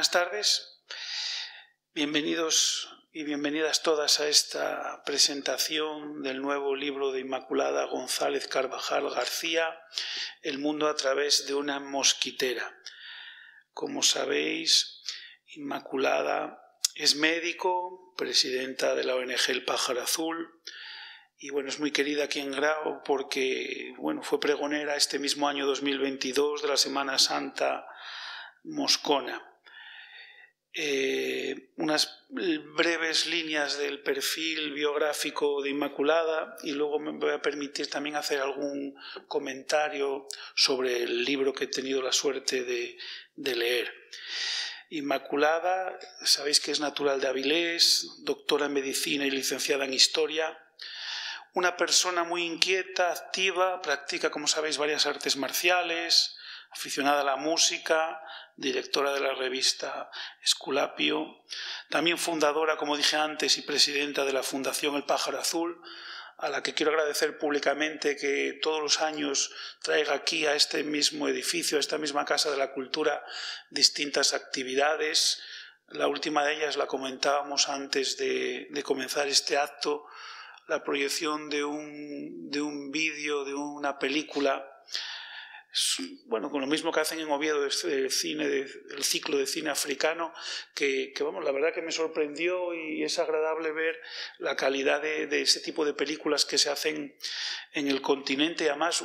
Buenas tardes, bienvenidos y bienvenidas todas a esta presentación del nuevo libro de Inmaculada González Carvajal García, El mundo a través de una mosquitera. Como sabéis, Inmaculada es médico, presidenta de la ONG El Pájaro Azul, y es muy querida aquí en Grao porque fue pregonera este mismo año 2022 de la Semana Santa moscona. Unas breves líneas del perfil biográfico de Inmaculada y luego me voy a permitir también hacer algún comentario sobre el libro que he tenido la suerte de leer. Inmaculada, sabéis que es natural de Avilés, doctora en medicina y licenciada en historia. Una persona muy inquieta, activa, practica, como sabéis, varias artes marciales, aficionada a la música, directora de la revista Esculapio, también fundadora, como dije antes, y presidenta de la Fundación El Pájaro Azul, a la que quiero agradecer públicamente que todos los años traiga aquí a este mismo edificio, a esta misma Casa de la Cultura, distintas actividades. La última de ellas la comentábamos antes de comenzar este acto, la proyección de un vídeo, de una película, con lo mismo que hacen en Oviedo, el ciclo de cine africano, que la verdad que me sorprendió y es agradable ver la calidad de ese tipo de películas que se hacen en el continente, además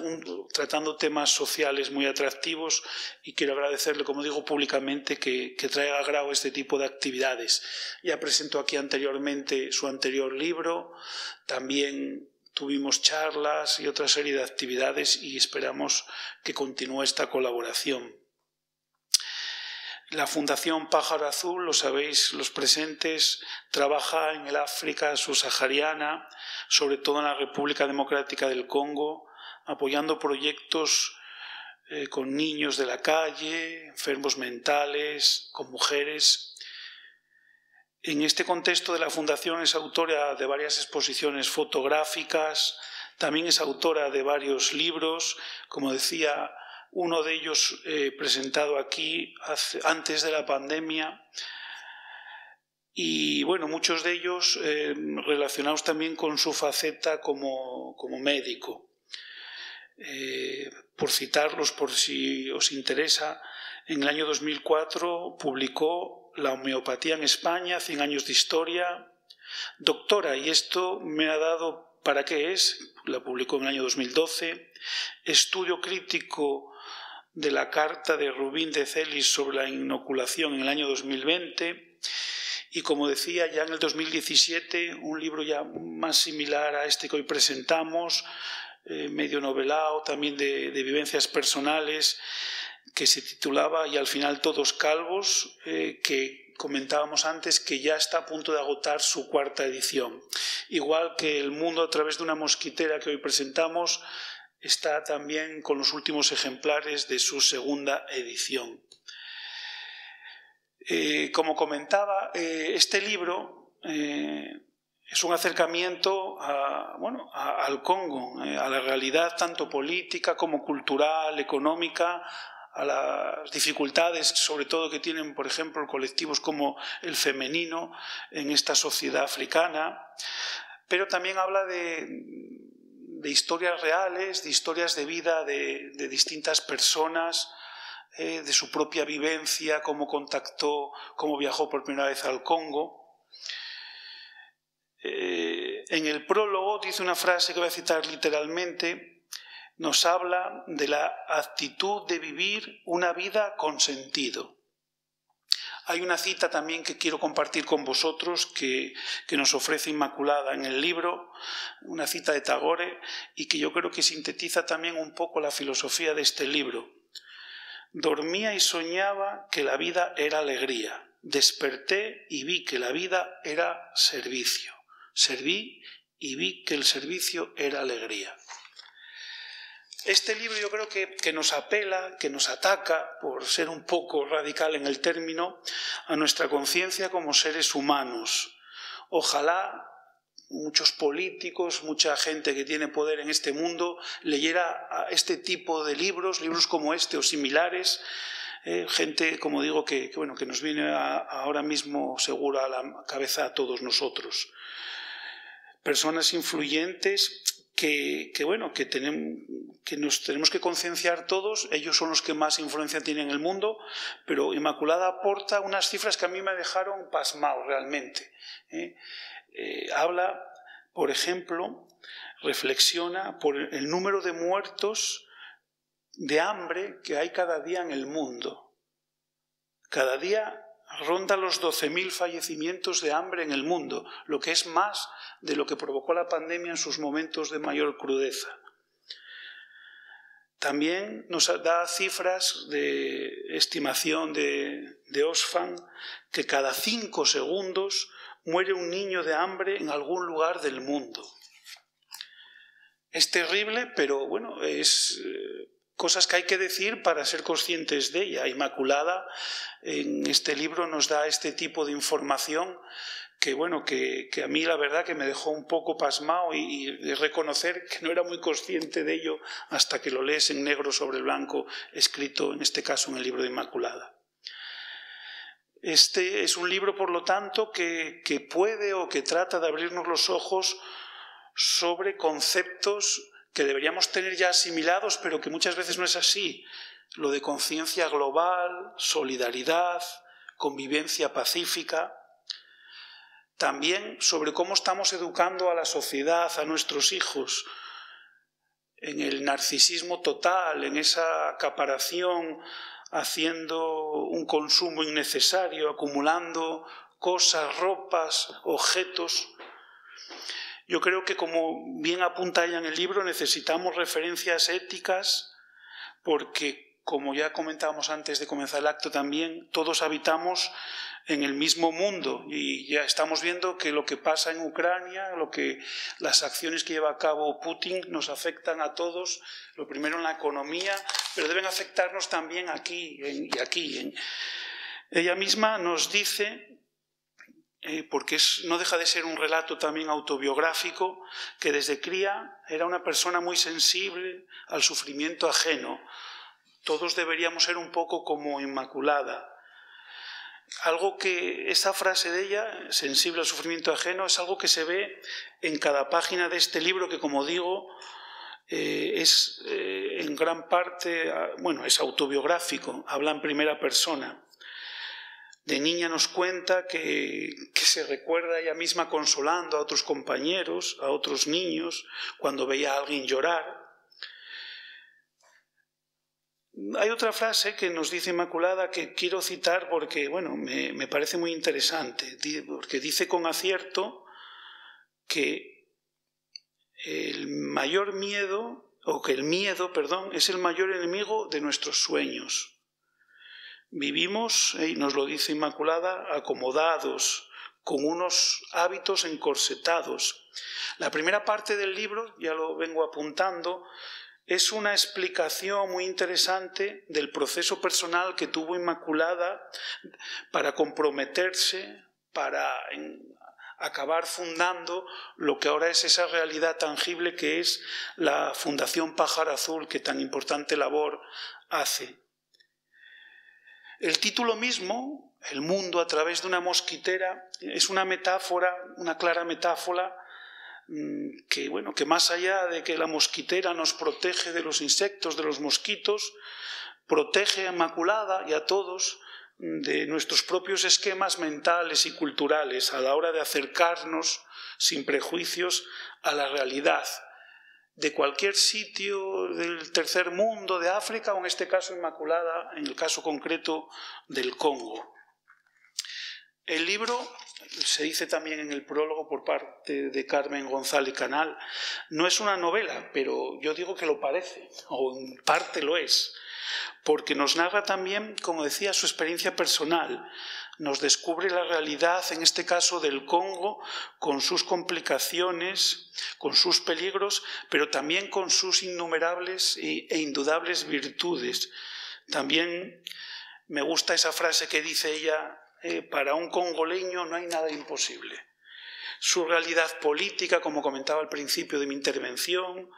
tratando temas sociales muy atractivos, y quiero agradecerle, como digo, públicamente que traiga a Grao este tipo de actividades. Ya presentó aquí anteriormente su anterior libro, también tuvimos charlas y otra serie de actividades y esperamos que continúe esta colaboración. La Fundación Pájaro Azul, lo sabéis los presentes, trabaja en el África subsahariana, sobre todo en la República Democrática del Congo, apoyando proyectos con niños de la calle, enfermos mentales, con mujeres. En este contexto de la Fundación es autora de varias exposiciones fotográficas, también es autora de varios libros, como decía, uno de ellos presentado aquí antes de la pandemia, y muchos de ellos relacionados también con su faceta como médico. Por citarlos, por si os interesa, en el año 2004 publicó La homeopatía en España, 100 años de historia. Doctora, y esto me ha dado para qué es, la publicó en el año 2012. Estudio crítico de la carta de Rubín de Celis sobre la inoculación en el año 2020. Y como decía, ya en el 2017, un libro ya más similar a este que hoy presentamos, medio novelado, también de vivencias personales, que se titulaba Y al final todos calvos, que comentábamos antes que ya está a punto de agotar su cuarta edición. Igual que El mundo a través de una mosquitera que hoy presentamos, está también con los últimos ejemplares de su segunda edición. Como comentaba, este libro es un acercamiento al Congo, a la realidad tanto política como cultural, económica, a las dificultades sobre todo que tienen, por ejemplo, colectivos como el femenino en esta sociedad africana, pero también habla de historias reales, de historias de vida de distintas personas, de su propia vivencia, cómo contactó, cómo viajó por primera vez al Congo. En el prólogo dice una frase que voy a citar literalmente. Nos habla de la actitud de vivir una vida con sentido. Hay una cita también que quiero compartir con vosotros que nos ofrece Inmaculada en el libro, una cita de Tagore, y que yo creo que sintetiza también un poco la filosofía de este libro. Dormía y soñaba que la vida era alegría. Desperté y vi que la vida era servicio. Serví y vi que el servicio era alegría. Este libro yo creo que nos apela, que nos ataca, por ser un poco radical en el término, a nuestra conciencia como seres humanos. Ojalá muchos políticos, mucha gente que tiene poder en este mundo, leyera este tipo de libros como este o similares, gente, como digo, que nos viene ahora mismo seguro a la cabeza a todos nosotros. Personas influyentes que nos tenemos que concienciar todos. Ellos son los que más influencia tienen en el mundo, pero Inmaculada aporta unas cifras que a mí me dejaron pasmado realmente. Habla, por ejemplo, reflexiona por el número de muertos de hambre que hay cada día en el mundo. Cada día ronda los 12.000 fallecimientos de hambre en el mundo, lo que es más de lo que provocó la pandemia en sus momentos de mayor crudeza. También nos da cifras de estimación de Oxfam que cada 5 segundos muere un niño de hambre en algún lugar del mundo. Es terrible, pero bueno, es cosas que hay que decir para ser conscientes de ella. Inmaculada en este libro nos da este tipo de información que a mí la verdad que me dejó un poco pasmado y reconocer que no era muy consciente de ello hasta que lo lees en negro sobre blanco, escrito en este caso en el libro de Inmaculada. Este es un libro, por lo tanto, que puede o que trata de abrirnos los ojos sobre conceptos que deberíamos tener ya asimilados, pero que muchas veces no es así. Lo de conciencia global, solidaridad, convivencia pacífica. También sobre cómo estamos educando a la sociedad, a nuestros hijos, en el narcisismo total, en esa acaparación, haciendo un consumo innecesario, acumulando cosas, ropas, objetos. Yo creo que, como bien apunta ella en el libro, necesitamos referencias éticas porque, como ya comentábamos antes de comenzar el acto también, todos habitamos en el mismo mundo y ya estamos viendo que lo que pasa en Ucrania, las acciones que lleva a cabo Putin nos afectan a todos, lo primero en la economía, pero deben afectarnos también aquí. Ella misma nos dice, porque no deja de ser un relato también autobiográfico, que desde cría era una persona muy sensible al sufrimiento ajeno. Todos deberíamos ser un poco como Inmaculada. Esa frase de ella, sensible al sufrimiento ajeno, es algo que se ve en cada página de este libro que, como digo, es en gran parte, es autobiográfico, habla en primera persona. De niña nos cuenta que se recuerda ella misma consolando a otros compañeros, a otros niños, cuando veía a alguien llorar. Hay otra frase que nos dice Inmaculada que quiero citar porque me parece muy interesante, porque dice con acierto que el miedo es el mayor enemigo de nuestros sueños. Vivimos, y nos lo dice Inmaculada, acomodados, con unos hábitos encorsetados. La primera parte del libro, ya lo vengo apuntando, es una explicación muy interesante del proceso personal que tuvo Inmaculada para comprometerse, para acabar fundando lo que ahora es esa realidad tangible que es la Fundación Pájaro Azul, que tan importante labor hace. El título mismo, El mundo a través de una mosquitera, es una metáfora, una clara metáfora que más allá de que la mosquitera nos protege de los insectos, de los mosquitos, protege a Inmaculada y a todos de nuestros propios esquemas mentales y culturales a la hora de acercarnos sin prejuicios a la realidad de cualquier sitio del tercer mundo, de África, o en este caso Inmaculada, en el caso concreto del Congo. El libro, se dice también en el prólogo por parte de Carmen González Canal, no es una novela, pero yo digo que lo parece, o en parte lo es, porque nos narra también, como decía, su experiencia personal. Nos descubre la realidad, en este caso del Congo, con sus complicaciones, con sus peligros, pero también con sus innumerables e indudables virtudes. También me gusta esa frase que dice ella, para un congoleño no hay nada imposible. Su realidad política, como comentaba al principio de mi intervención,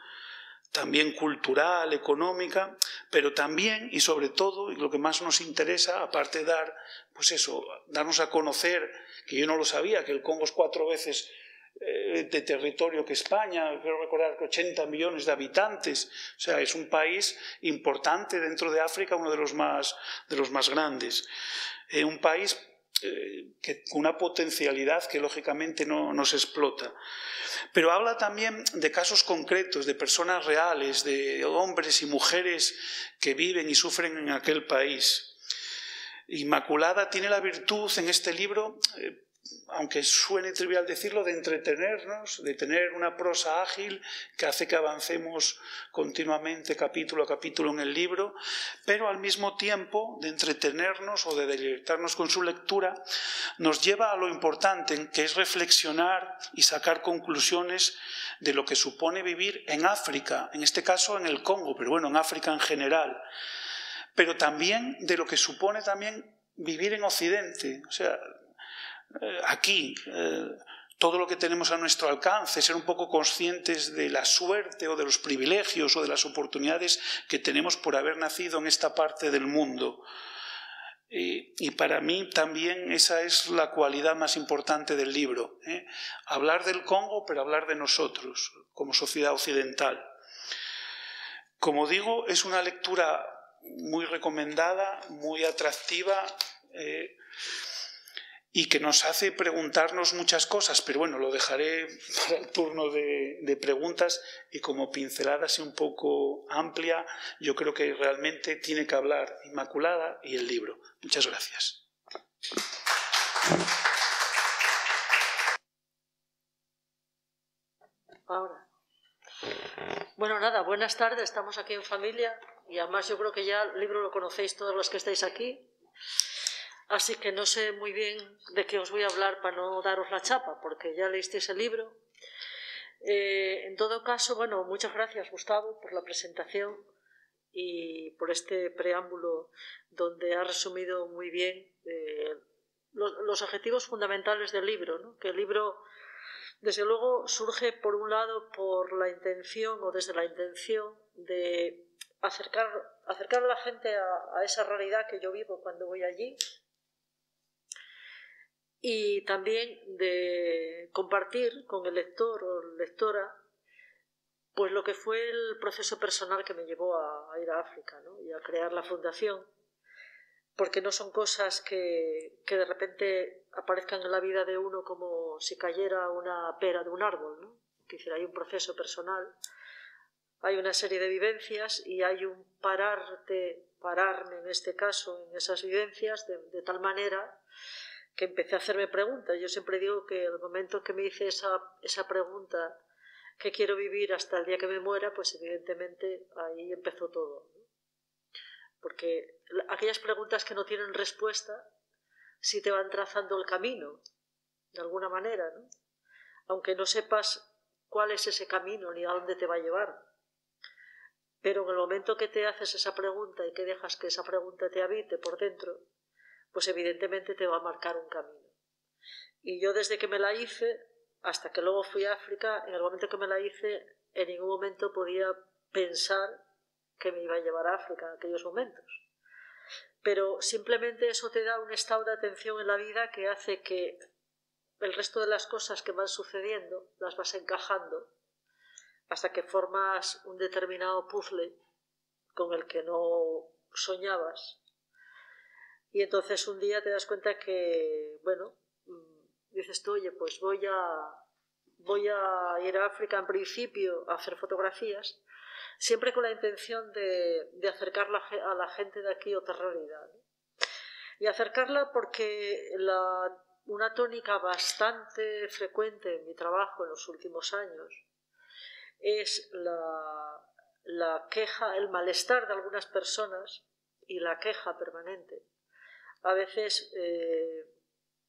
también cultural, económica, pero también y sobre todo, y lo que más nos interesa, aparte de dar, pues eso, darnos a conocer, que yo no lo sabía, que el Congo es 4 veces de territorio que España, quiero recordar que 80 millones de habitantes, o sea, es un país importante dentro de África, uno de los más grandes. Un país con una potencialidad que lógicamente no se explota. Pero habla también de casos concretos, de personas reales, de hombres y mujeres que viven y sufren en aquel país. Inmaculada tiene la virtud en este libro, aunque suene trivial decirlo, de entretenernos, de tener una prosa ágil que hace que avancemos continuamente capítulo a capítulo en el libro, pero al mismo tiempo de entretenernos o de deleitarnos con su lectura, nos lleva a lo importante, que es reflexionar y sacar conclusiones de lo que supone vivir en África, en este caso en el Congo, pero bueno, en África en general, pero también de lo que supone también vivir en Occidente, o sea, aquí, todo lo que tenemos a nuestro alcance, ser un poco conscientes de la suerte o de los privilegios o de las oportunidades que tenemos por haber nacido en esta parte del mundo. Y para mí también esa es la cualidad más importante del libro, ¿eh? Hablar del Congo, pero hablar de nosotros, como sociedad occidental. Como digo, es una lectura muy recomendada, muy atractiva, y que nos hace preguntarnos muchas cosas, pero bueno, lo dejaré para el turno de preguntas, y como pincelada así un poco amplia, yo creo que realmente tiene que hablar Inmaculada y el libro. Muchas gracias. Ahora. Bueno, nada, buenas tardes, estamos aquí en familia, y además yo creo que ya el libro lo conocéis todos los que estáis aquí. Así que no sé muy bien de qué os voy a hablar para no daros la chapa, porque ya leísteis el libro. En todo caso, bueno, muchas gracias, Gustavo, por la presentación y por este preámbulo donde ha resumido muy bien los objetivos fundamentales del libro, ¿no? Que el libro, desde luego, surge por un lado por la intención, o desde la intención de acercar a la gente a esa realidad que yo vivo cuando voy allí, y también de compartir con el lector o lectora pues lo que fue el proceso personal que me llevó a ir a África, ¿no? Y a crear la fundación, porque no son cosas que de repente aparezcan en la vida de uno como si cayera una pera de un árbol, ¿no? Es decir, hay un proceso personal, hay una serie de vivencias y hay un pararme en este caso en esas vivencias de tal manera que empecé a hacerme preguntas. Yo siempre digo que el momento que me hice esa pregunta, ¿qué quiero vivir hasta el día que me muera? Pues evidentemente ahí empezó todo, ¿no? Porque aquellas preguntas que no tienen respuesta sí te van trazando el camino, de alguna manera, ¿no? Aunque no sepas cuál es ese camino ni a dónde te va a llevar. Pero en el momento que te haces esa pregunta y que dejas que esa pregunta te habite por dentro, pues evidentemente te va a marcar un camino. Y yo desde que me la hice, hasta que luego fui a África, en el momento que me la hice, en ningún momento podía pensar que me iba a llevar a África en aquellos momentos. Pero simplemente eso te da un estado de atención en la vida que hace que el resto de las cosas que van sucediendo las vas encajando hasta que formas un determinado puzzle con el que no soñabas. Y entonces un día te das cuenta que, bueno, dices tú, oye, pues voy a ir a África en principio a hacer fotografías, siempre con la intención de acercar a la gente de aquí otra realidad, ¿no? Y acercarla porque una tónica bastante frecuente en mi trabajo en los últimos años es la queja, el malestar de algunas personas y la queja permanente. A veces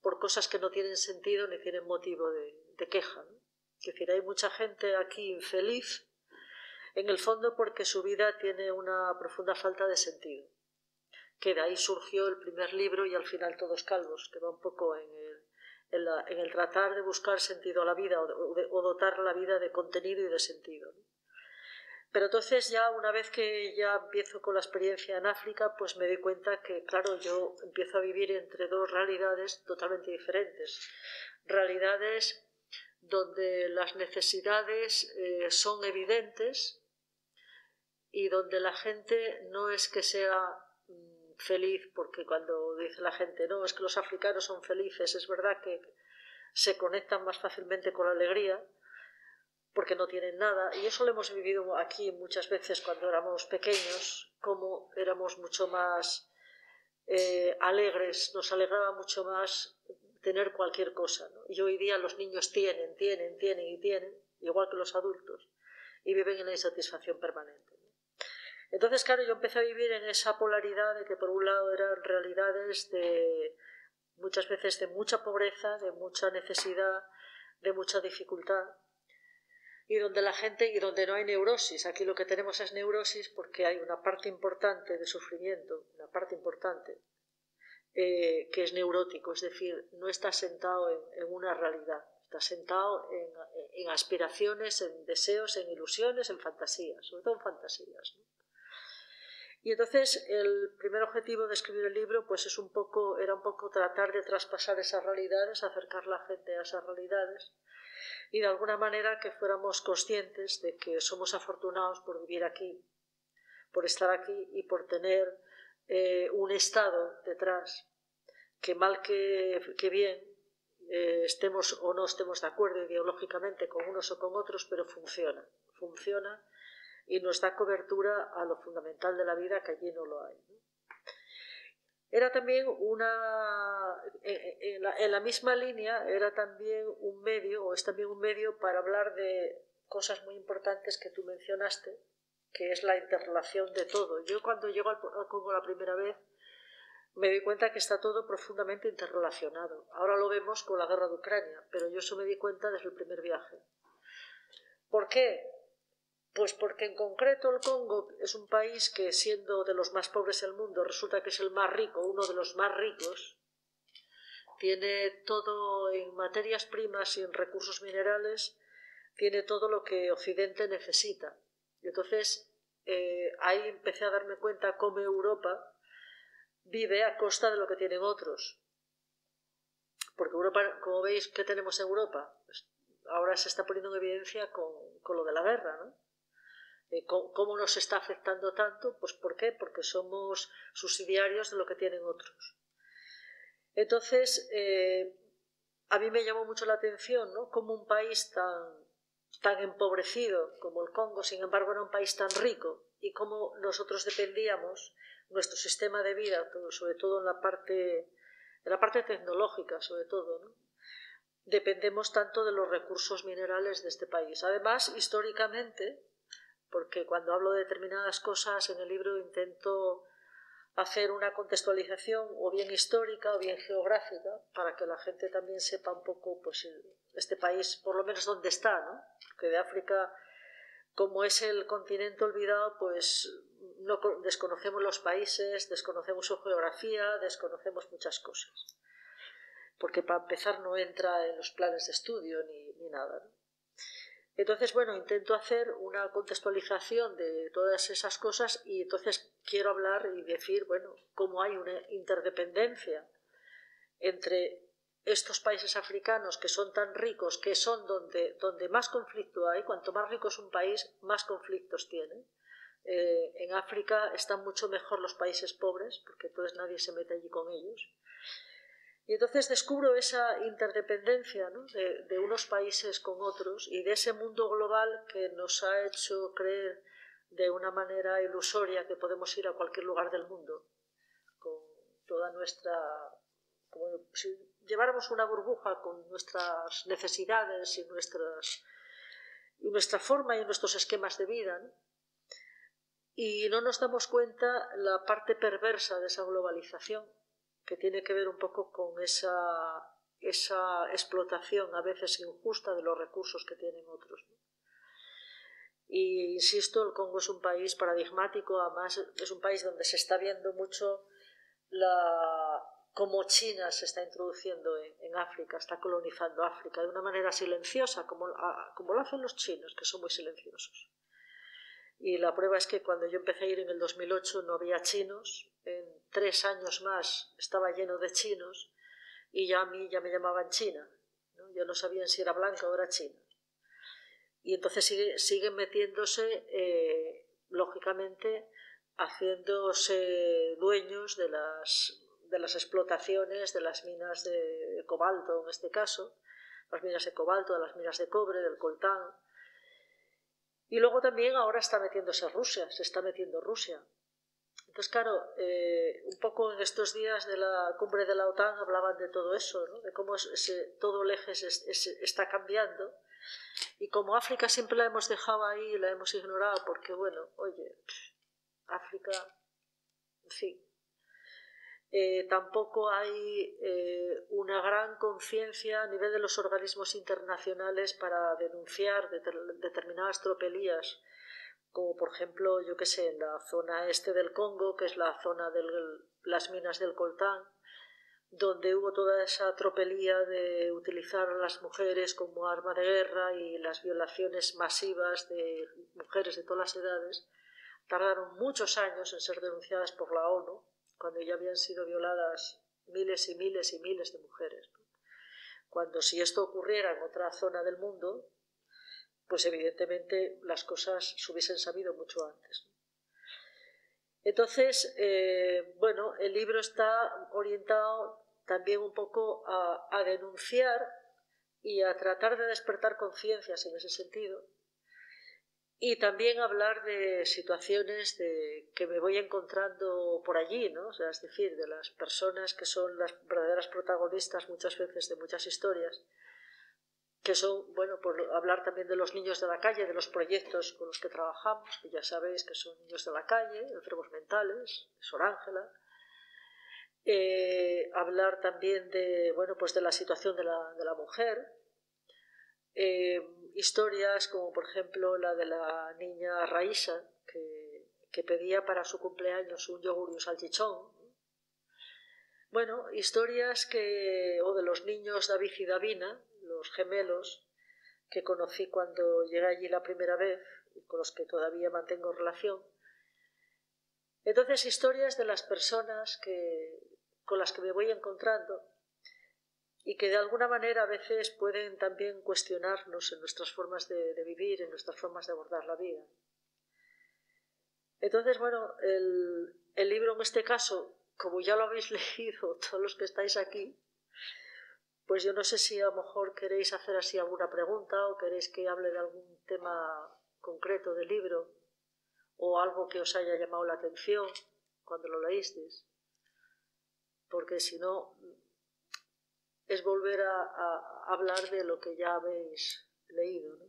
por cosas que no tienen sentido ni tienen motivo de queja, ¿no? Es decir, hay mucha gente aquí infeliz, en el fondo porque su vida tiene una profunda falta de sentido, que de ahí surgió el primer libro y al final Todos Calvos, que va un poco en el tratar de buscar sentido a la vida o dotar la vida de contenido y de sentido, ¿no? Pero entonces ya una vez que ya empiezo con la experiencia en África, pues me doy cuenta que, claro, yo empiezo a vivir entre dos realidades totalmente diferentes. Realidades donde las necesidades son evidentes y donde la gente no es que sea feliz, porque cuando dice la gente, no, es que los africanos son felices, es verdad que se conectan más fácilmente con la alegría, porque no tienen nada, y eso lo hemos vivido aquí muchas veces cuando éramos pequeños, como éramos mucho más alegres, nos alegraba mucho más tener cualquier cosa, ¿no? Y hoy día los niños tienen, igual que los adultos, y viven en la insatisfacción permanente, ¿no? Entonces, claro, yo empecé a vivir en esa polaridad de que por un lado eran realidades de muchas veces de mucha pobreza, de mucha necesidad, de mucha dificultad, y donde la gente, y donde no hay neurosis. Aquí lo que tenemos es neurosis porque hay una parte importante de sufrimiento, una parte importante, que es neurótico, es decir, no está sentado en una realidad, está sentado en aspiraciones, en deseos, en ilusiones, en fantasías, sobre todo en fantasías, ¿no? Y entonces el primer objetivo de escribir el libro pues era un poco tratar de traspasar esas realidades, acercar a la gente a esas realidades, y de alguna manera que fuéramos conscientes de que somos afortunados por vivir aquí, por estar aquí y por tener un Estado detrás que mal que bien estemos o no estemos de acuerdo ideológicamente con unos o con otros, pero funciona y nos da cobertura a lo fundamental de la vida, que allí no lo hay, ¿no? Era también en la misma línea, era también un medio, o es también un medio para hablar de cosas muy importantes que tú mencionaste, que es la interrelación de todo. Yo cuando llego al Congo la primera vez me doy cuenta que está todo profundamente interrelacionado. Ahora lo vemos con la guerra de Ucrania, pero yo eso me di cuenta desde el primer viaje. ¿Por qué? Pues porque en concreto el Congo es un país que, siendo de los más pobres del mundo, resulta que es el más rico, uno de los más ricos. Tiene todo en materias primas y en recursos minerales, tiene todo lo que Occidente necesita. Y entonces ahí empecé a darme cuenta cómo Europa vive a costa de lo que tienen otros. Porque Europa, como veis, ¿qué tenemos en Europa? Pues ahora se está poniendo en evidencia con lo de la guerra, ¿no? ¿Cómo nos está afectando tanto? Pues ¿por qué? Porque somos subsidiarios de lo que tienen otros. Entonces, a mí me llamó mucho la atención, ¿no? Cómo un país tan empobrecido como el Congo, sin embargo, era un país tan rico, y cómo nosotros dependíamos, nuestro sistema de vida, sobre todo en la parte tecnológica, sobre todo, ¿no? Dependemos tanto de los recursos minerales de este país. Además, históricamente, porque cuando hablo de determinadas cosas en el libro intento hacer una contextualización o bien histórica o bien geográfica para que la gente también sepa un poco pues este país, por lo menos dónde está, ¿no? Porque de África, como es el continente olvidado, pues no desconocemos los países, desconocemos su geografía, desconocemos muchas cosas, porque para empezar no entra en los planes de estudio ni nada, ¿no? Entonces, bueno, intento hacer una contextualización de todas esas cosas, y entonces quiero hablar y decir, bueno, cómo hay una interdependencia entre estos países africanos que son tan ricos, que son donde más conflicto hay. Cuanto más rico es un país, más conflictos tiene. En África están mucho mejor los países pobres, porque entonces nadie se mete allí con ellos. Y entonces descubro esa interdependencia, ¿no? de unos países con otros, y de ese mundo global que nos ha hecho creer de una manera ilusoria que podemos ir a cualquier lugar del mundo con toda nuestra... como si lleváramos una burbuja con nuestras necesidades y nuestra forma y nuestros esquemas de vida, ¿no? Y no nos damos cuenta la parte perversa de esa globalización, que tiene que ver un poco con esa explotación a veces injusta de los recursos que tienen otros, ¿no? Y insisto, el Congo es un país paradigmático. Además es un país donde se está viendo mucho cómo China se está introduciendo en África, está colonizando África de una manera silenciosa, como lo hacen los chinos, que son muy silenciosos. Y la prueba es que cuando yo empecé a ir en el 2008 no había chinos, en 3 años más estaba lleno de chinos y ya a mí ya me llamaban China, ¿no? Yo no sabía si era blanca o era china. Y entonces siguen metiéndose, lógicamente, haciéndose dueños de las explotaciones, de las minas de cobalto en este caso, las minas de cobalto, de las minas de cobre, del coltán. Y luego también ahora está metiéndose Rusia, se está metiendo Rusia. Entonces, claro, un poco en estos días de la cumbre de la OTAN hablaban de todo eso, ¿no? De cómo todo el eje está cambiando. Y como África siempre la hemos dejado ahí, la hemos ignorado, porque, bueno, oye, África, en fin. Tampoco hay una gran conciencia a nivel de los organismos internacionales para denunciar determinadas tropelías, como por ejemplo, yo qué sé, en la zona este del Congo, que es la zona de las minas del coltán, donde hubo toda esa tropelía de utilizar a las mujeres como arma de guerra y las violaciones masivas de mujeres de todas las edades. Tardaron muchos años en ser denunciadas por la ONU, cuando ya habían sido violadas miles y miles y miles de mujeres, ¿no? Cuando si esto ocurriera en otra zona del mundo, pues evidentemente las cosas se hubiesen sabido mucho antes, ¿no? Entonces, bueno, el libro está orientado también un poco a denunciar y a tratar de despertar conciencias en ese sentido, y también hablar de situaciones que me voy encontrando por allí, ¿no? O sea, es decir, de las personas que son las verdaderas protagonistas muchas veces de muchas historias, que son, bueno, por hablar también de los niños de la calle, de los proyectos con los que trabajamos, que ya sabéis que son niños de la calle, enfermos mentales, Sor Ángela. Hablar también de, bueno, pues de la situación de la mujer. Historias como por ejemplo la de la niña Raísa que pedía para su cumpleaños un yogur y un salchichón. Bueno, historias o de los niños David y Davina, los gemelos que conocí cuando llegué allí la primera vez y con los que todavía mantengo relación. Entonces, historias de las personas con las que me voy encontrando y que de alguna manera a veces pueden también cuestionarnos en nuestras formas de vivir, en nuestras formas de abordar la vida. Entonces, bueno, el libro en este caso, como ya lo habéis leído todos los que estáis aquí, pues yo no sé si a lo mejor queréis hacer así alguna pregunta o queréis que hable de algún tema concreto del libro o algo que os haya llamado la atención cuando lo leísteis, porque si no es volver a hablar de lo que ya habéis leído, ¿no?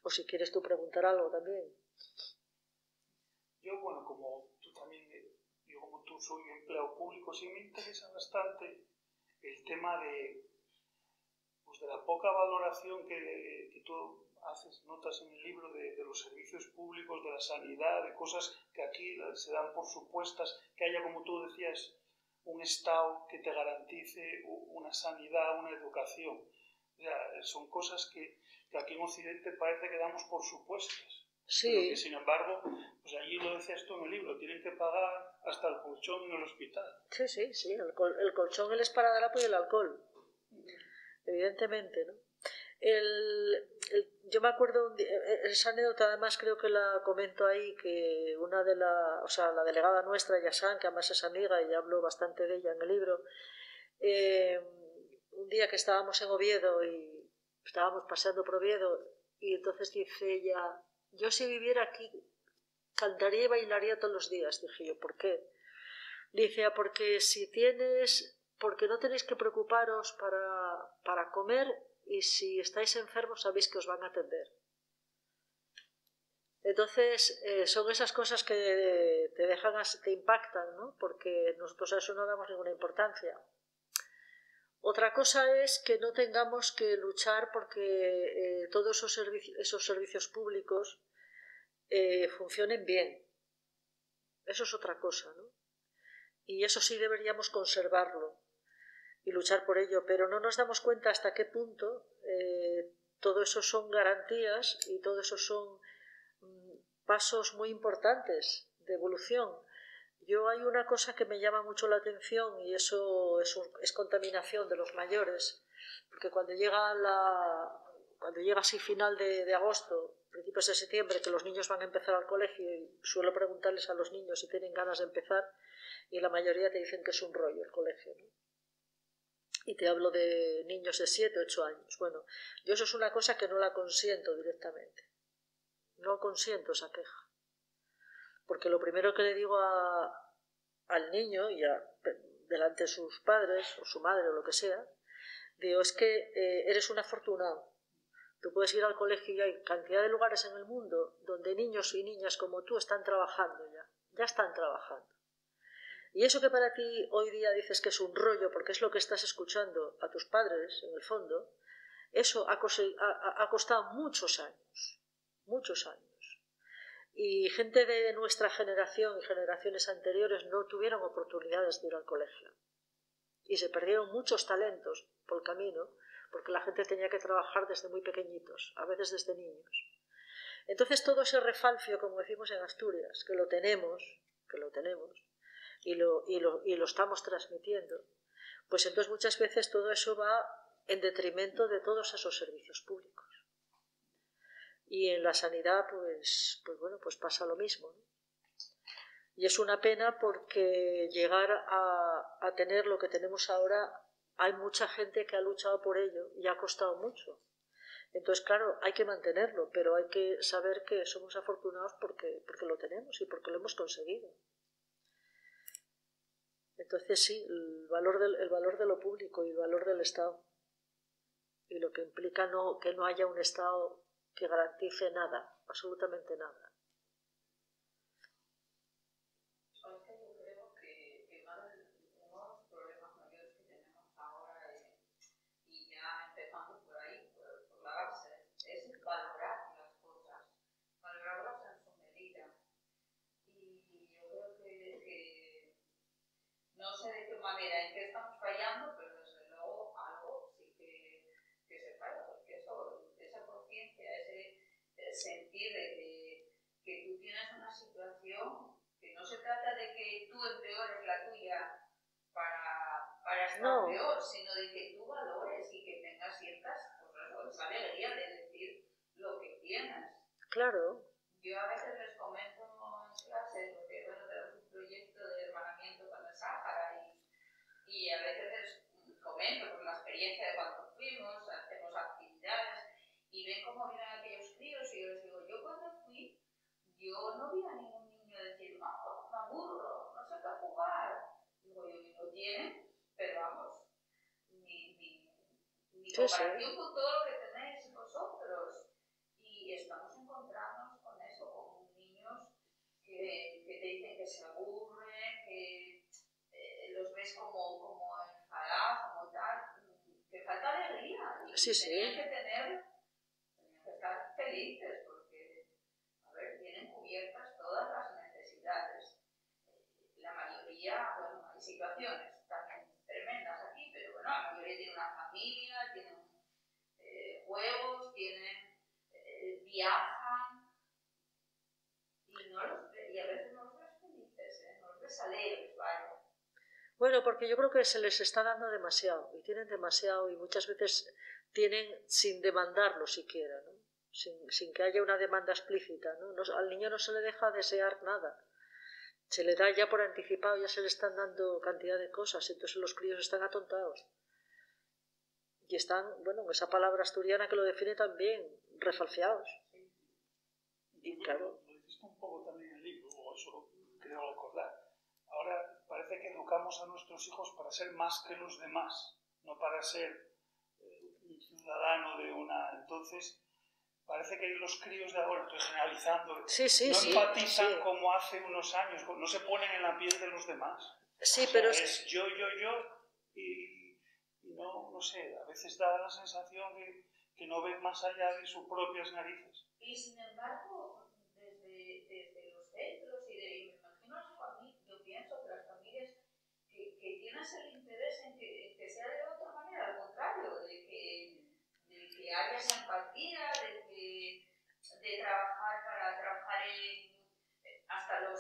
O si quieres tú preguntar algo también. Yo, bueno, como tú también, yo como tú soy empleado público, sí me interesa bastante el tema pues de la poca valoración que tú haces, notas en el libro de los servicios públicos, de la sanidad, de cosas que aquí se dan por supuestas, que haya, como tú decías, un Estado que te garantice una sanidad, una educación. O sea, son cosas que aquí en Occidente parece que damos por supuestas. Sí. Pero que, sin embargo, pues allí lo decías tú en el libro, tienen que pagar hasta el colchón en el hospital. Sí, el colchón, el esparadrapo y el alcohol. Evidentemente, ¿no? Yo me acuerdo, esa anécdota además creo que la comento ahí, que una de la delegada nuestra, Yasan, que además es amiga y ya habló bastante de ella en el libro, un día que estábamos en Oviedo y estábamos paseando por Oviedo y entonces dice ella, yo si viviera aquí cantaría y bailaría todos los días. Dije yo, ¿por qué? Dice, porque no tenéis que preocuparos para comer y si estáis enfermos sabéis que os van a atender. Entonces son esas cosas que te impactan, ¿no? Porque nosotros a eso no damos ninguna importancia. Otra cosa es que no tengamos que luchar porque todos esos servicios públicos funcionen bien. Eso es otra cosa, ¿no? Y eso sí deberíamos conservarlo y luchar por ello, pero no nos damos cuenta hasta qué punto todo eso son garantías y todo eso son pasos muy importantes de evolución. Hay una cosa que me llama mucho la atención y eso es contaminación de los mayores, porque cuando llega así final de agosto, principios de septiembre, que los niños van a empezar al colegio y suelo preguntarles a los niños si tienen ganas de empezar y la mayoría te dicen que es un rollo el colegio, ¿no? Y te hablo de niños de 7, 8 años. Bueno, yo eso es una cosa que no la consiento directamente. No consiento esa queja. Porque lo primero que le digo al niño, delante de sus padres, o su madre, o lo que sea, digo, es que eres un afortunado. Tú puedes ir al colegio y hay cantidad de lugares en el mundo donde niños y niñas como tú están trabajando ya están trabajando. Y eso que para ti hoy día dices que es un rollo, porque es lo que estás escuchando a tus padres, en el fondo, eso ha costado muchos años, muchos años. Y gente de nuestra generación y generaciones anteriores no tuvieron oportunidades de ir al colegio. Y se perdieron muchos talentos por el camino, porque la gente tenía que trabajar desde muy pequeñitos, a veces desde niños. Entonces todo ese refalfio, como decimos en Asturias, que lo tenemos, y lo estamos transmitiendo, pues entonces muchas veces todo eso va en detrimento de todos esos servicios públicos. Y en la sanidad, pues pasa lo mismo, ¿no? Y es una pena porque llegar a tener lo que tenemos ahora, hay mucha gente que ha luchado por ello y ha costado mucho. Entonces, claro, hay que mantenerlo, pero hay que saber que somos afortunados porque lo tenemos y porque lo hemos conseguido. Entonces sí, el valor de lo público y el valor del Estado. Y lo que implica que no haya un Estado que garantice nada, absolutamente nada. No sé de qué manera, en qué estamos fallando, pero desde luego algo sí que se falla, porque esa conciencia, ese sentir de que tú tienes una situación, que no se trata de que tú empeores la tuya para estar peor, sino de que tú valores y que tengas ciertas cosas, esa alegría de decir lo que tienes. Claro. Yo a veces les comento en clase, porque bueno, tenemos un proyecto de hermanamiento con el Sáhara y a veces les comento por la experiencia de cuando fuimos, hacemos actividades y ven cómo vienen aquellos críos y yo les digo, yo cuando fui, yo no vi a ningún niño decir, no, me aburro, no sé qué jugar. Digo yo, y lo tienen, pero vamos, ni comparación con todo lo que tenéis vosotros. Y estamos encontrándonos con eso, con niños que te dicen que se aburren, que los ves como enfadados, como tal, que falta alegría. Y tenían que estar felices porque, a ver, tienen cubiertas todas las necesidades. La mayoría, bueno, hay situaciones también tremendas aquí, pero bueno, la mayoría tiene una familia, tienen juegos, viajan y a veces no los ves felices, no los ves alegres, vaya. Bueno, porque yo creo que se les está dando demasiado y tienen demasiado y muchas veces tienen sin demandarlo siquiera, ¿no? Sin que haya una demanda explícita, ¿no? Al niño no se le deja desear nada, se le da ya por anticipado, ya se le están dando cantidad de cosas, entonces los críos están atontados y están, bueno, esa palabra asturiana que lo define también, refalfeados. Y claro, lo dijiste un poco también en el libro, o eso creo recordar. Ahora parece que educamos a nuestros hijos para ser más que los demás, no para ser un ciudadano de una... Entonces, parece que los críos de ahora, estoy generalizando, no empatizan como hace unos años, no se ponen en la piel de los demás. Sí, pero es yo, y no sé, a veces da la sensación que no ven más allá de sus propias narices. Y sin embargo, desde los centros y me imagino las familias, yo pienso que las familias que tienes el interés en que sea de otra manera, al contrario, de que haya esa empatía, de trabajar para trabajar en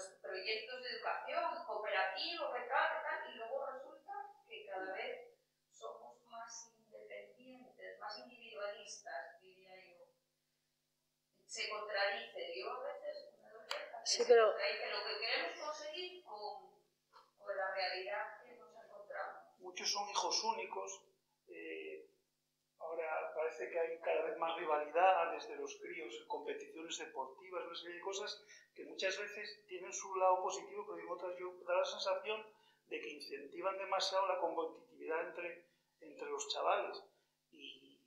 los proyectos de educación, cooperativo, que tal, y luego resulta que cada vez somos más independientes, más individualistas, diría yo. Se contradice, yo a veces me doy cuenta que Sí, se contradice lo que queremos conseguir con la realidad que nos encontramos. Muchos son hijos únicos. Ahora parece que hay cada vez más rivalidad desde los críos en competiciones deportivas, una serie de cosas que muchas veces tienen su lado positivo, pero en otras yo da la sensación de que incentivan demasiado la competitividad entre los chavales. Y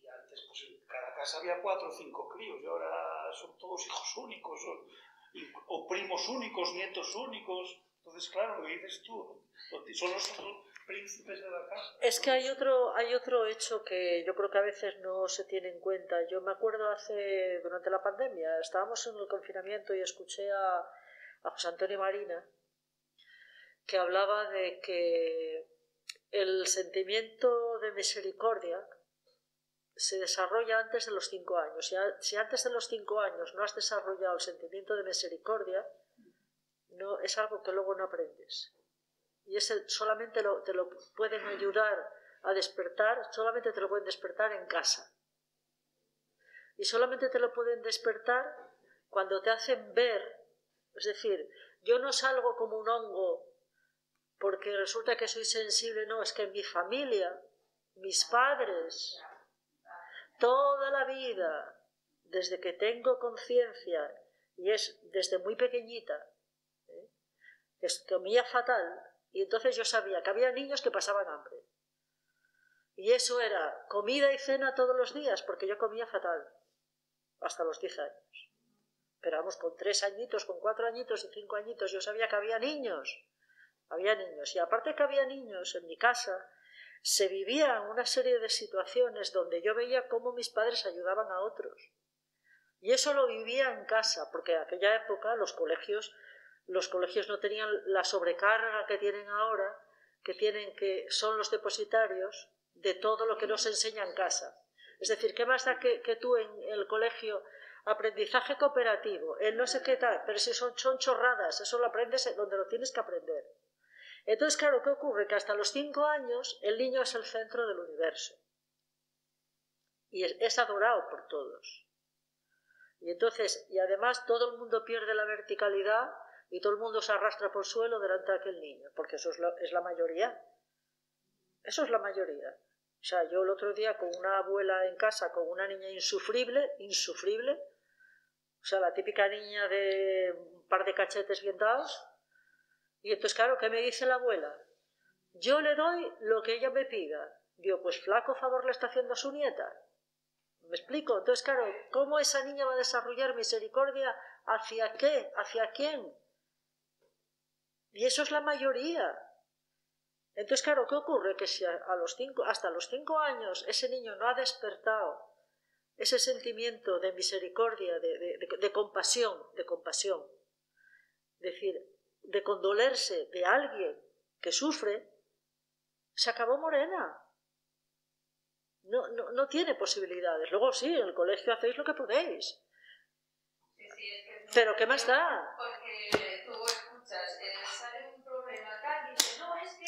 antes pues en cada casa había 4 o 5 críos y ahora son todos hijos únicos o primos únicos, nietos únicos. Entonces, claro, lo que dices tú, son los príncipes de la casa. Es que hay otro hecho que yo creo que a veces no se tiene en cuenta. Yo me acuerdo durante la pandemia, estábamos en el confinamiento y escuché a José Antonio Marina, que hablaba de que el sentimiento de misericordia se desarrolla antes de los 5 años. Si antes de los 5 años no has desarrollado el sentimiento de misericordia, no, es algo que luego no aprendes. Y ese solamente te lo pueden ayudar a despertar, solamente te lo pueden despertar en casa. Y solamente te lo pueden despertar cuando te hacen ver. Es decir, yo no salgo como un hongo porque resulta que soy sensible, no, es que mi familia, mis padres, toda la vida, desde que tengo conciencia, y es desde muy pequeñita, que comía fatal, y entonces yo sabía que había niños que pasaban hambre. Y eso era comida y cena todos los días, porque yo comía fatal, hasta los 10 años. Pero vamos, con 3 añitos, con 4 añitos y 5 añitos, yo sabía que había niños. Y aparte que había niños en mi casa, se vivían una serie de situaciones donde yo veía cómo mis padres ayudaban a otros. Y eso lo vivía en casa, porque en aquella época los colegios no tenían la sobrecarga que tienen ahora, que son los depositarios de todo lo que nos enseña en casa. Es decir, ¿qué más da que tú en el colegio aprendizaje cooperativo, el no sé qué tal, pero si son chorradas, eso lo aprendes donde lo tienes que aprender? Entonces, claro, ¿qué ocurre? Que hasta los 5 años el niño es el centro del universo y es adorado por todos. Y entonces, y además todo el mundo pierde la verticalidad y todo el mundo se arrastra por el suelo delante de aquel niño, porque eso es la mayoría. Eso es la mayoría. O sea, yo el otro día con una abuela en casa, con una niña insufrible, o sea, la típica niña de un par de cachetes bien dados, y entonces, claro, ¿qué me dice la abuela? Yo le doy lo que ella me pida. Digo, pues flaco favor le está haciendo a su nieta. ¿Me explico? Entonces, claro, ¿cómo esa niña va a desarrollar misericordia? ¿Hacia qué? ¿Hacia quién? Y eso es la mayoría. Entonces, claro, ¿qué ocurre? Que si hasta los 5 años ese niño no ha despertado ese sentimiento de misericordia, de compasión, es decir, de condolerse de alguien que sufre, se acabó morena. No tiene posibilidades. Luego sí, en el colegio hacéis lo que podéis. Sí, es que pero ¿qué más da? Porque tú escuchas, sale un problema tal y dices, no, es que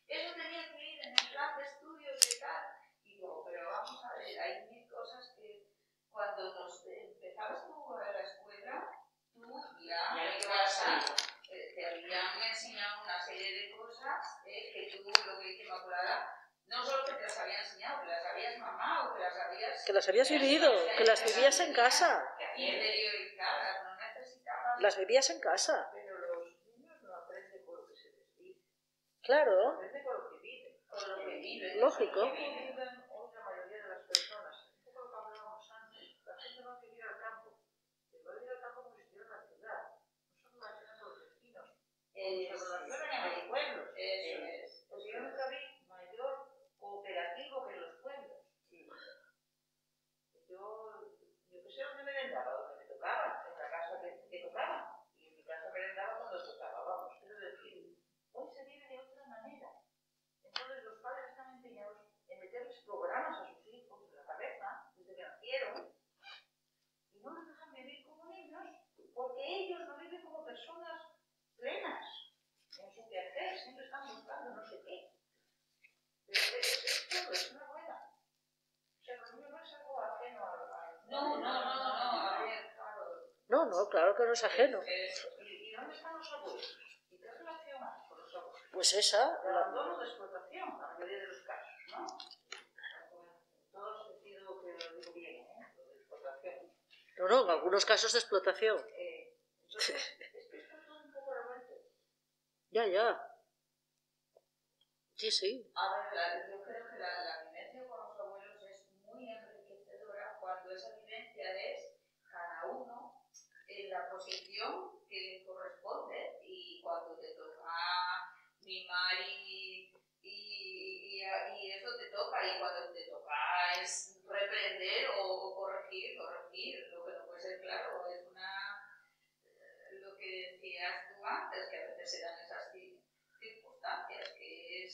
eso tenía que ir en el plan de estudios y tal. Y digo, pero vamos a ver, hay 1000 cosas que cuando empezabas tú a la escuela, tú ya en casa te habían enseñado una serie de cosas que tú, lo que dice Inmaculada, no solo que te las había enseñado, que las habías mamado, que las habías... Que las habías vivido, que las vivías en casa. Interiorizadas, no necesitabas... Las vivías en casa. Pero los niños no aprenden por lo que se les dice. Claro. Aprenden por lo que viven. Por lo que viven. Lógico. Lo que viven hoy la mayoría de las personas. Un poco lo que hablábamos antes. La gente va a vivir al campo. Pero va a vivir al campo como si estuviera en la ciudad. No se relacionan con los vecinos. Se relacionan en los pueblos. Eso es. Porque yo nunca vi mayor cooperativo que en los pueblos. Yo qué sé dónde merendaba, donde me tocaba, en la casa que tocaba. Y en mi casa merendaba cuando tocaba, vamos. Quiero decir, hoy se vive de otra manera. Entonces los padres están empeñados en meterles programas a sus hijos en la cabeza, desde que nacieron, y no los dejan vivir como niños, porque ellos no viven como personas claro que no es ajeno. ¿Y dónde están los abuelos? ¿Y qué relación hay con los abuelos? Pues esa... El abandono de explotación, a la mayoría de los casos, ¿no? En todo sentido que lo digo bien, lo de explotación. No, en algunos casos de explotación. Entonces, es que esto es todo un poco revuelto. Ya. Sí. A ver, yo creo que la vivencia con los abuelos es muy enriquecedora cuando esa vivencia es cada uno en la posición que le corresponde, y cuando te toca mimar y eso te toca, y cuando te toca es reprender o corregir. Lo que no puede ser, claro, es lo que decías tú antes, que a veces se dan esas circunstancias, que es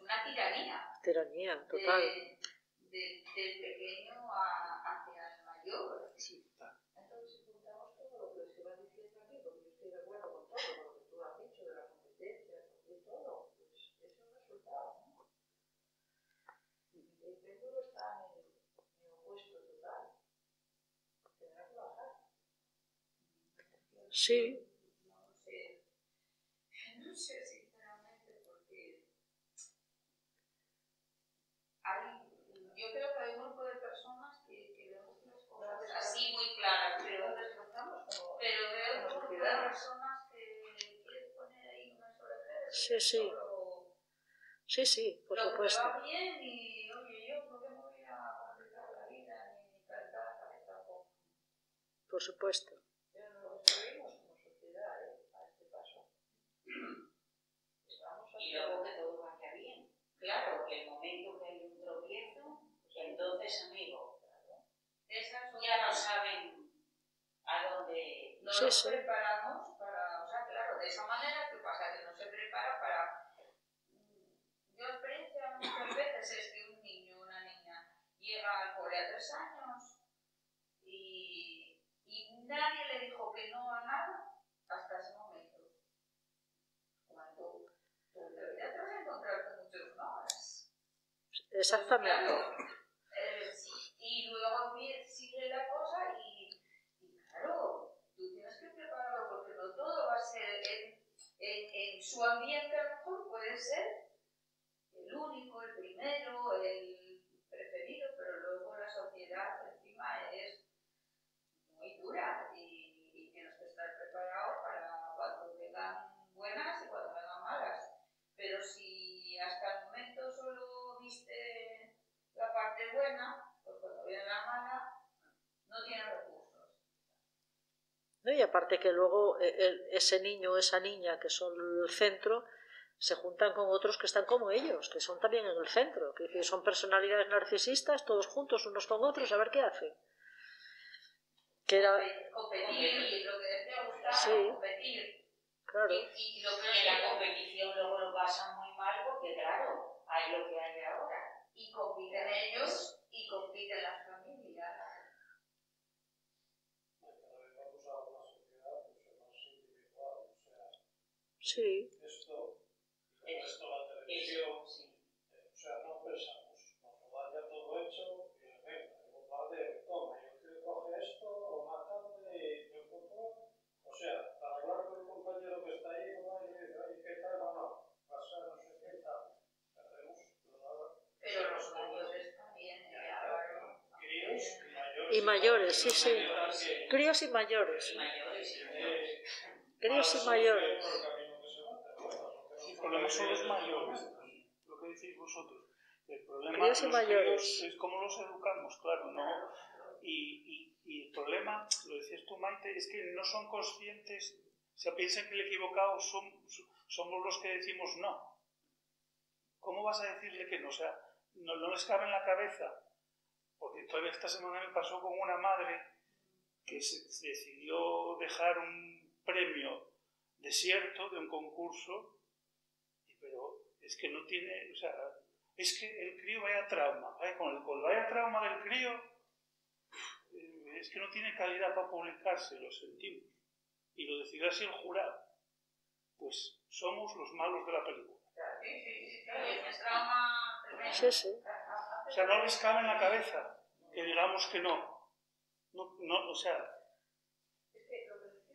una tiranía. Tiranía, total. Del pequeño hacia el mayor. Sí, Entonces, si juntamos todo lo que se va diciendo aquí, porque yo estoy de acuerdo con todo lo que tú has dicho de la competencia y todo, pues es un resultado, ¿no? El péndulo está en el opuesto total. Tendrá que bajar. Sí. No sé sinceramente, porque yo creo que hay un grupo de personas que vemos las cosas así muy claras, pero veo otro grupo de personas que quieren poner ahí unas orejas. Sí, por lo supuesto. que va bien, y oye, yo no me voy a complicar la vida ni cantar tampoco. Por supuesto. Pero nos destruimos como sociedad, a este paso. Y luego que todo vaya bien. Claro, que el momento que hay un tropiezo, entonces, amigo, ya no saben a dónde... No nos preparamos para, o sea, claro, de esa manera, ¿qué pasa? Que no se prepara para... Yo experiencia muchas veces es que un niño o una niña llega al cole a 3 años y nadie le dijo que no a nada hasta ese momento. Cuando en realidad te vas a encontrar con muchos no. Exactamente. Claro, y luego sigue la cosa y claro, tú tienes que prepararlo, porque no todo va a ser en su ambiente, a lo mejor puede ser el único, el primero, el preferido, pero luego la sociedad encima es muy dura y tienes que estar preparado para cuando vengan buenas y cuando vengan malas. Pero si hasta el momento solo viste la parte buena, pues cuando viene la mala no tiene recursos. ¿No? Y aparte que luego ese niño o esa niña que son el centro se juntan con otros que están como ellos, que son también en el centro, que son personalidades narcisistas, todos juntos unos con otros, a ver qué hacen. Que era... Competir, lo que decía Gustavo, sí, competir. Claro. Y lo que en la competición luego lo pasan muy mal porque, claro, hay lo que hay ahora. Y compiten ellos y compiten las familias. Sí. Esto la televisión, o sea, no pensamos, nos lo dan ya todo hecho, y venga, el bombardeo, toma, yo quiero coger esto, o matarme, y yo cojo, o sea, para hablar con el compañero que está ahí, no hay, ¿qué tal o no? Pasa, no sé qué tal, perdemos nada. Pero los mayores también, claro. Críos y mayores. Y mayores, sí. Críos y mayores. Críos y mayores. El problema son los mayores, lo que decís vosotros. El problema Críos y los mayores. críos es cómo los educamos, claro, ¿no? Y el problema, lo decías tú, Maite, es que no son conscientes, o sea, piensan que el equivocado somos los que decimos no. ¿Cómo vas a decirle que no? O sea, no les cabe en la cabeza. Porque todavía esta semana me pasó con una madre que se decidió dejar un premio desierto de un concurso, pero es que no tiene, o sea, es que el crío vaya trauma, con el vaya trauma del crío, es que no tiene calidad para publicarse, lo sentimos. Y lo decidió así el jurado. Pues somos los malos de la película. Sí. O sea, no les cabe en la cabeza que digamos que no. No, o sea... Es que lo que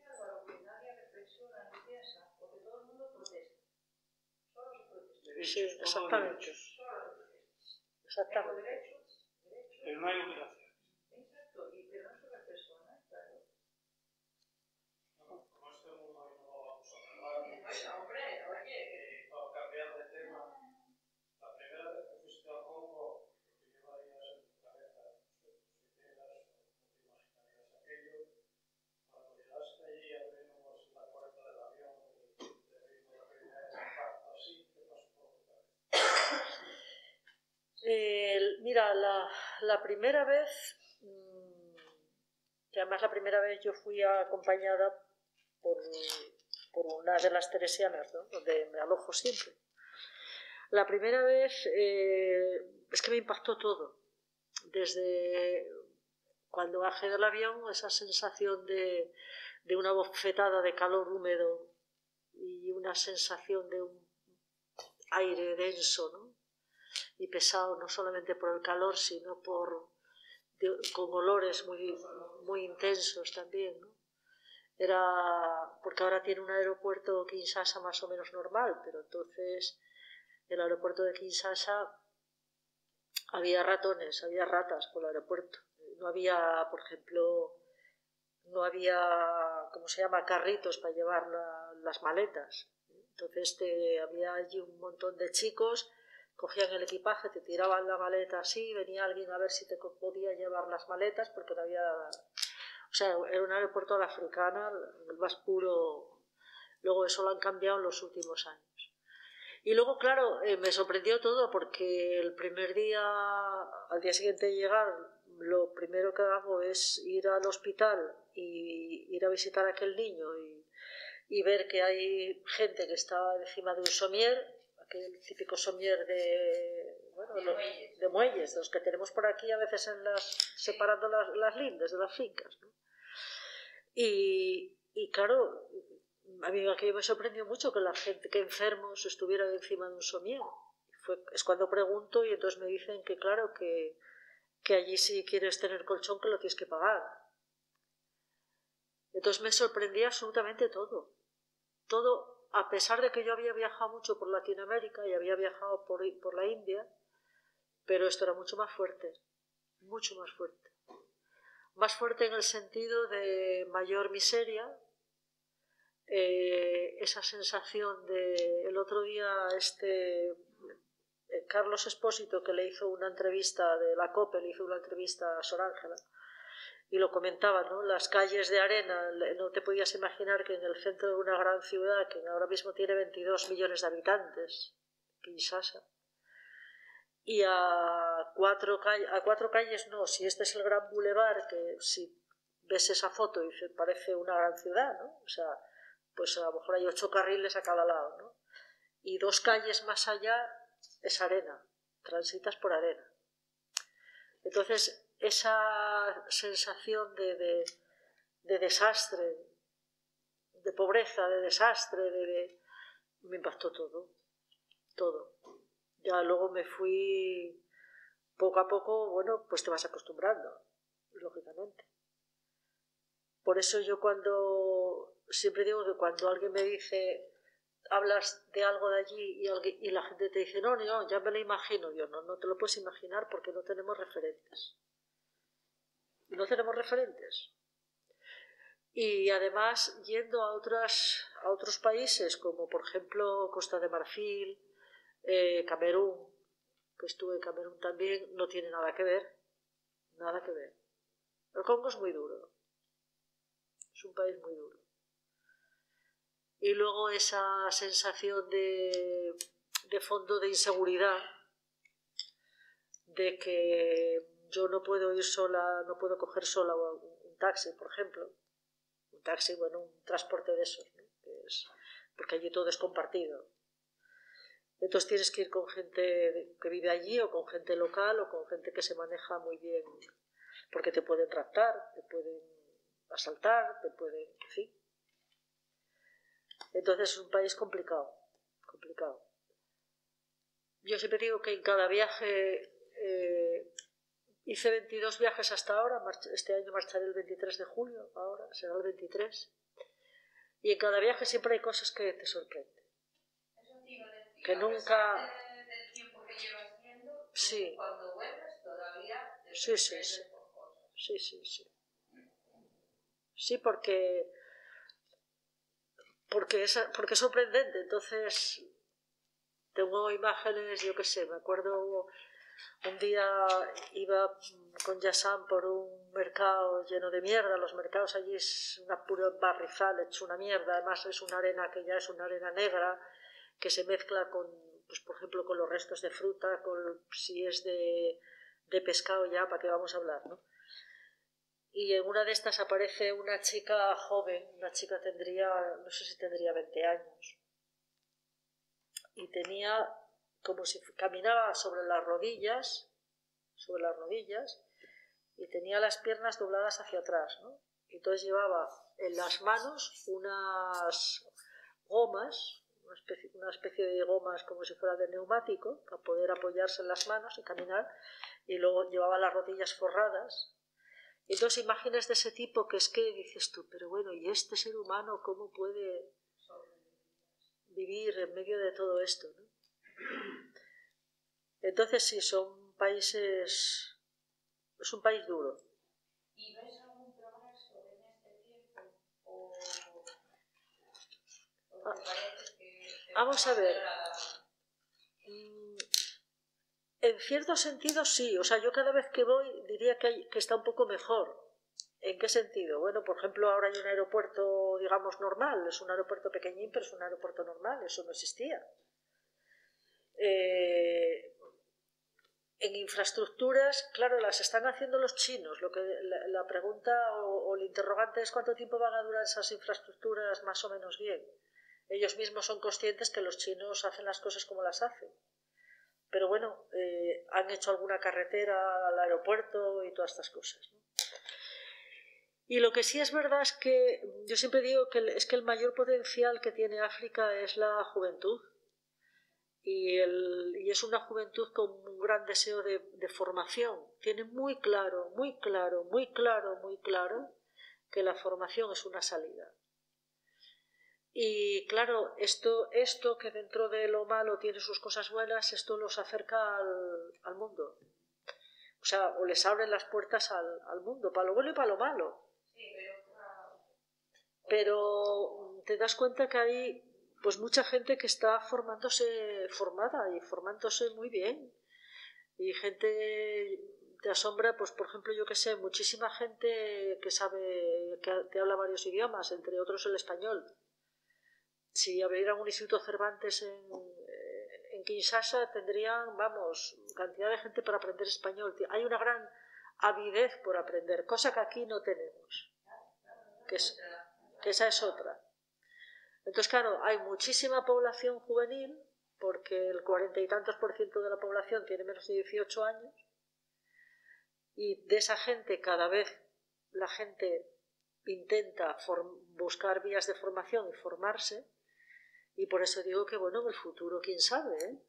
Sí, exactamente. Exactamente. Pero no hay obligación. Exacto, y que no son las personas, claro. Como este mundo hoy no lo vamos a hablar. Bueno, hombre, oye. Para cambiar de tema, la primera vez que fuiste al Congo, que llevarías en tu cabeza, tus ideas, no te imaginarías aquello. Cuando llegaste allí, abrimos la puerta del avión, te vimos la primera vez impacto así, ¿qué pasó por tu cabeza? Mira, la primera vez, que además la primera vez yo fui acompañada por una de las teresianas, ¿no? Donde me alojo siempre. La primera vez es que me impactó todo. Desde cuando bajé del avión, esa sensación de una bofetada de calor húmedo y una sensación de un aire denso, ¿no? Y pesado, no solamente por el calor, sino con olores muy intensos también, ¿no? Era porque ahora tiene un aeropuerto Kinshasa más o menos normal, pero entonces el aeropuerto de Kinshasa había ratones, había ratas por el aeropuerto. No había, por ejemplo, ¿cómo se llama?, carritos para llevar las maletas. Entonces había allí un montón de chicos, cogían el equipaje, te tiraban la maleta así, venía alguien a ver si te podía llevar las maletas, porque no había... O sea, era un aeropuerto a la africana, el más puro. Luego eso lo han cambiado en los últimos años. Y luego, claro, me sorprendió todo, porque el primer día, al día siguiente de llegar, lo primero que hago es ir al hospital y ir a visitar a aquel niño y ver que hay gente que está encima de un somier, aquel típico somier de muelles, los que tenemos por aquí a veces separando las lindes de las fincas, ¿no? Y claro, a mí aquello me sorprendió mucho, que la gente, que enfermos estuvieran encima de un somier. Es cuando pregunto y entonces me dicen que claro, que allí si quieres tener colchón que lo tienes que pagar. Entonces me sorprendía absolutamente todo, a pesar de que yo había viajado mucho por Latinoamérica y había viajado por la India, pero esto era mucho más fuerte en el sentido de mayor miseria. Esa sensación el otro día Carlos Espósito, que le hizo una entrevista de la COPE, le hizo una entrevista a Sor Ángela y lo comentaba, ¿no? Las calles de arena, no te podías imaginar que en el centro de una gran ciudad que ahora mismo tiene 22 millones de habitantes, Kinshasa, y a cuatro calles no, si este es el gran bulevar, que si ves esa foto y parece una gran ciudad, ¿no? O sea, pues a lo mejor hay 8 carriles a cada lado, ¿no? Y 2 calles más allá es arena, transitas por arena. Entonces, esa sensación de desastre, de pobreza, de desastre, me impactó todo. Ya luego me fui poco a poco, bueno, pues te vas acostumbrando, lógicamente. Por eso yo siempre digo que cuando alguien me dice, hablas de algo de allí y la gente te dice, no, ya me lo imagino, yo no te lo puedes imaginar porque no tenemos referentes. Y además, yendo a otros países, como por ejemplo Costa de Marfil, Camerún, que estuve en Camerún también, no tiene nada que ver. El Congo es muy duro, es un país muy duro. Y luego esa sensación de fondo de inseguridad, de que yo no puedo ir sola, no puedo coger sola un taxi, por ejemplo. Un taxi, bueno, un transporte de esos, ¿no? Porque allí todo es compartido. Entonces tienes que ir con gente que vive allí o con gente local o con gente que se maneja muy bien, porque te pueden raptar, te pueden asaltar, en fin. Entonces es un país complicado. Yo siempre digo que en cada viaje, hice 22 viajes hasta ahora, este año marcharé el 23 de julio, ahora será el 23, y en cada viaje siempre hay cosas que te sorprenden. Eso te iba a decir. que nunca... del tiempo que llevas viendo, Sí. cuando vuelves todavía... Sí. Sí, porque es sorprendente. Entonces, tengo imágenes, yo qué sé, me acuerdo un día iba con Yassam por un mercado lleno de mierda. Los mercados allí es una pura barrizal, hecho una mierda. Además es una arena que ya es una arena negra, que se mezcla con, pues por ejemplo, con los restos de fruta, si es de pescado ya, ¿para qué vamos a hablar, no? Y en una de estas aparece una chica joven, una chica no sé si tendría 20 años, y tenía como si caminaba sobre las rodillas, y tenía las piernas dobladas hacia atrás, ¿no? Y entonces llevaba en las manos unas gomas, una especie de gomas como si fuera de neumático, para poder apoyarse en las manos y caminar, y luego llevaba las rodillas forradas. Y dos imágenes de ese tipo que es que dices tú, pero bueno, ¿y este ser humano cómo puede vivir en medio de todo esto, ¿no? Entonces sí, son países... Es un país duro. ¿Y ves algún progreso en este tiempo? ¿O te parece que vamos a ver. En cierto sentido sí, o sea, yo cada vez que voy diría que está un poco mejor. ¿En qué sentido? Bueno, por ejemplo, ahora hay un aeropuerto, digamos, normal, es un aeropuerto pequeñín, pero es un aeropuerto normal, eso no existía. En infraestructuras, claro, las están haciendo los chinos. La pregunta o el interrogante es cuánto tiempo van a durar esas infraestructuras más o menos bien. Ellos mismos son conscientes que los chinos hacen las cosas como las hacen. Pero bueno, han hecho alguna carretera al aeropuerto y todas estas cosas, ¿no? Y lo que sí es verdad es que yo siempre digo que el mayor potencial que tiene África es la juventud. Y es una juventud con un gran deseo de formación. Tiene muy claro que la formación es una salida. Y claro, esto que dentro de lo malo tiene sus cosas buenas, esto los acerca al mundo. O sea, o les abren las puertas al mundo, para lo bueno y para lo malo. Sí, pero te das cuenta que hay pues mucha gente que está formada y formándose muy bien. Y gente te asombra, pues por ejemplo, yo que sé, muchísima gente que habla varios idiomas, entre otros el español. Si abrieran un instituto Cervantes en Kinshasa, tendrían, vamos, cantidad de gente para aprender español. Hay una gran avidez por aprender, cosa que aquí no tenemos, que esa es otra. Entonces, claro, hay muchísima población juvenil, porque el 40 y tantos % de la población tiene menos de 18 años, y de esa gente cada vez la gente intenta buscar vías de formación y formarse, y por eso digo que bueno, en el futuro quién sabe,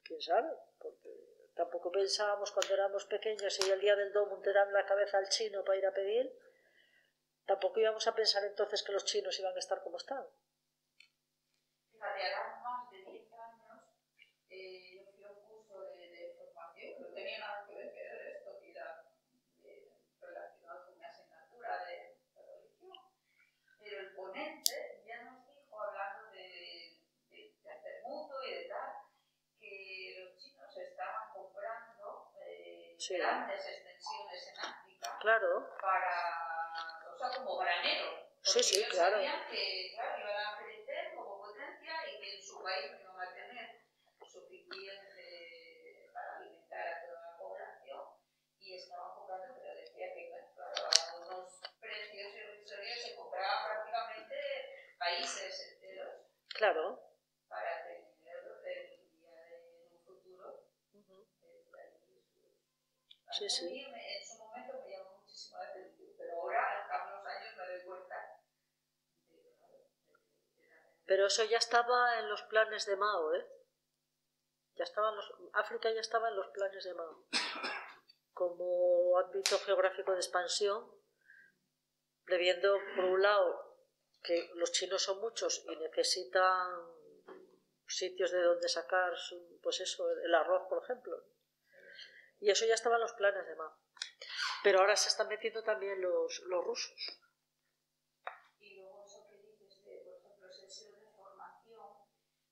quién sabe, porque tampoco pensábamos cuando éramos pequeños y el día del domo te dan la cabeza al chino para ir a pedir, tampoco íbamos a pensar entonces que los chinos iban a estar como están. Fíjate, ahora más de 10 años yo fui a un curso de formación que no tenía nada que ver, que era de esto, que era relacionado con mi asignatura de religión. Pero el ponente ya nos dijo, hablando de hacer mutuo y de tal, que los chinos estaban comprando grandes extensiones en África, claro, o sea, como granero. Sí, ellos claro. sabían que iban a crecer como potencia y que en su país no iban a tener suficiente para alimentar a toda la población, y estaban comprando, pero decía que a unos precios irrisorios se compraban prácticamente países enteros. Claro. Para tener el día en un futuro. Sí. En su momento me llamó muchísimo la atención, pero ahora, al cabo de los años, me doy cuenta. Pero eso ya estaba en los planes de Mao, África ya estaba en los planes de Mao. Como ámbito geográfico de expansión, previendo, por un lado, que los chinos son muchos y necesitan sitios de donde sacar, pues eso, el arroz, por ejemplo. Y eso ya estaba en los planes de Mao. Pero ahora se están metiendo también los rusos. Y luego eso que dices de, por ejemplo, sesiones de formación,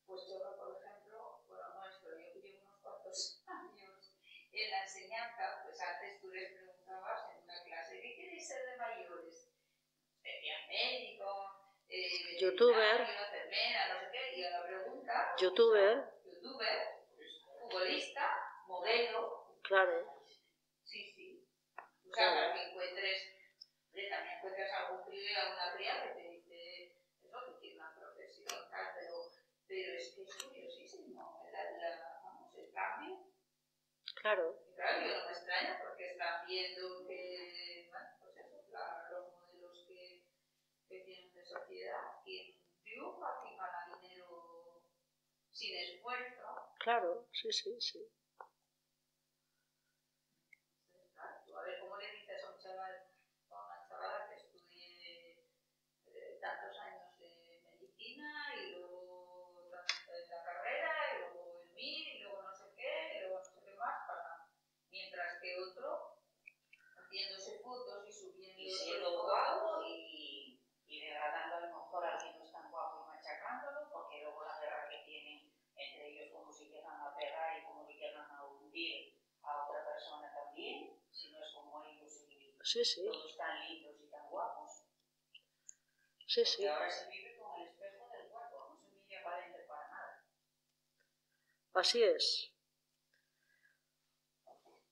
pues yo, por ejemplo, bueno, no esto, yo llevo unos cuantos años en la enseñanza, pues antes tú les preguntabas en una clase, ¿qué queréis ser de mayores? Decían médico, youtuber, enfermera, no sé qué, y a la pregunta, youtuber, futbolista, modelo. Claro. Sí. O sea, para que encuentres, también encuentras algún crío, alguna cría que te dice, eso que tiene una profesión, tal, pero es que es curiosísimo, vamos, el cambio. Claro. Y claro, yo no me extraña porque están viendo que, bueno, pues eso, los modelos que tienen de sociedad, quien triunfa, quien gana dinero sin esfuerzo. Claro, sí. A ver, ¿cómo le dices a un chaval, a una chavala que estudie tantos años de medicina y luego la carrera y luego el MIR y luego no sé qué y luego no sé qué más, mientras que otro haciéndose fotos y subiendo y siendo guapo y degradando a lo mejor a quien no es tan guapo y machacándolo, porque luego la guerra que tienen entre ellos, como si quieran a pegar y como si quieran a hundir a otra persona también, si no es como ellos y todos tan lindos y tan guapos. Porque ahora se vive con el espejo del cuerpo, no se mira para adentro para nada. Así es.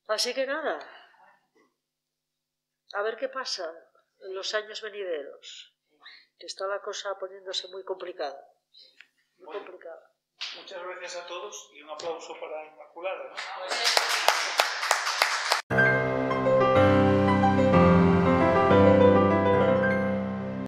Así que nada, a ver qué pasa en los años venideros, que está la cosa poniéndose muy complicada. Muy complicada. Muchas gracias a todos y un aplauso para Inmaculada, ¿no?